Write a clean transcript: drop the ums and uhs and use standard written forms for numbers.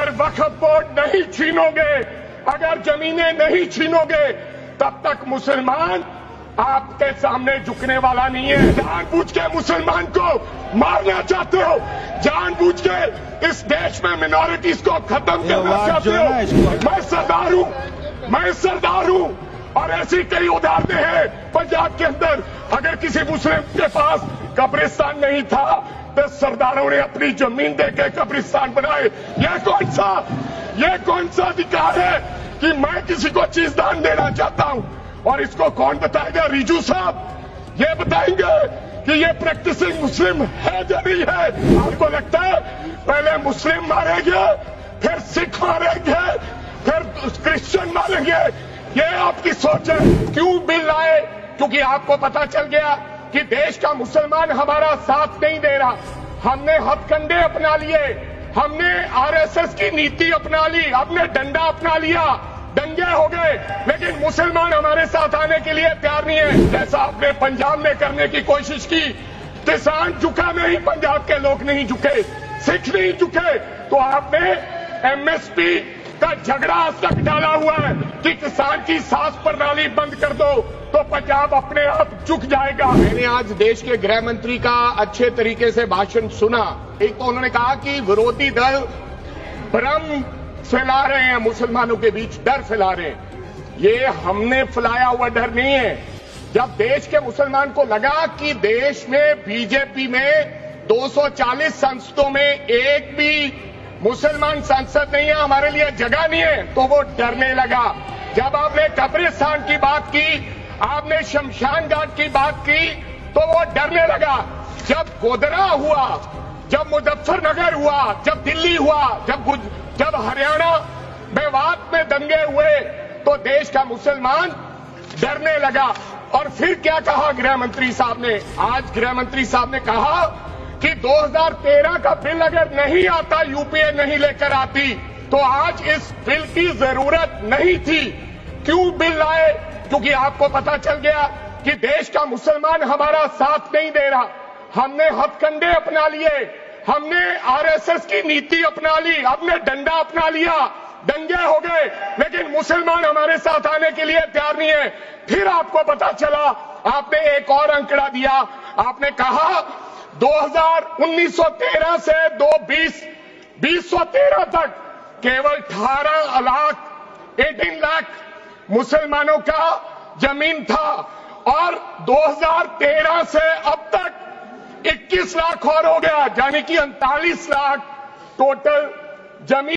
अगर वक्फ बोर्ड नहीं छीनोगे, अगर जमीनें नहीं छीनोगे, तब तक मुसलमान आपके सामने झुकने वाला नहीं है। जानबूझ के मुसलमान को मारना चाहते हो, जानबूझ के इस देश में मिनॉरिटीज को खत्म करना चाहते हो। मैं सरदार हूं और ऐसी कई उदाहरणें हैं पंजाब के अंदर। अगर किसी मुस्लिम के पास कब्रिस्तान नहीं था तो सरदारों ने अपनी जमीन देकर कब्रिस्तान बनाए। यह कौन सा अधिकार है कि मैं किसी को चीज दान देना चाहता हूं? और इसको कौन बताएगा? रिजू साहब ये बताएंगे कि ये प्रैक्टिसिंग मुस्लिम है या नहीं है। आपको लगता है पहले मुस्लिम मारेंगे, फिर सिख मारेंगे, फिर क्रिश्चियन मारेंगे? ये आपकी सोच है। क्यों बिल लाए? क्योंकि आपको पता चल गया कि देश का मुसलमान हमारा साथ नहीं दे रहा। हमने हथकंडे अपना लिए, हमने आरएसएस की नीति अपना ली, हमने डंडा अपना लिया, दंगे हो गए, लेकिन मुसलमान हमारे साथ आने के लिए तैयार नहीं है। जैसा आपने पंजाब में करने की कोशिश की, किसान झुका नहीं, पंजाब के लोग नहीं झुके, सिख नहीं झुके, तो आपने एमएसपी का झगड़ा आज तक डाला हुआ है कि किसान की सास प्रणाली बंद कर दो तो पंजाब अपने आप झुक जाएगा। मैंने आज देश के गृह मंत्री का अच्छे तरीके से भाषण सुना। एक तो उन्होंने कहा कि विरोधी दल भ्रम फैला रहे हैं, मुसलमानों के बीच डर फैला रहे हैं। ये हमने फैलाया हुआ डर नहीं है। जब देश के मुसलमान को लगा कि देश में बीजेपी में 240 संसदों में एक भी मुसलमान सांसद नहीं है, हमारे लिए जगह नहीं है, तो वो डरने लगा। जब आपने कब्रिस्तान की बात की, आपने शमशान घाट की बात की, तो वो डरने लगा। जब गोधरा हुआ, जब मुजफ्फरनगर हुआ, जब दिल्ली हुआ, जब हरियाणा मेवात में दंगे हुए, तो देश का मुसलमान डरने लगा। और फिर क्या कहा गृह मंत्री साहब ने? आज गृह मंत्री साहब ने कहा कि 2013 का बिल अगर नहीं आता, यूपीए नहीं लेकर आती, तो आज इस बिल की जरूरत नहीं थी। क्यों बिल लाए? क्योंकि आपको पता चल गया कि देश का मुसलमान हमारा साथ नहीं दे रहा। हमने हथकंडे अपना लिए, हमने आरएसएस की नीति अपना ली, हमने डंडा अपना लिया, दंगे हो गए, लेकिन मुसलमान हमारे साथ आने के लिए तैयार नहीं है। फिर आपको पता चला, आपने एक और आंकड़ा दिया, आपने कहा 1913 से 2013 तक केवल 18 लाख मुसलमानों का जमीन था, और 2013 से अब तक 21 लाख और हो गया, यानी कि 39 लाख टोटल जमीन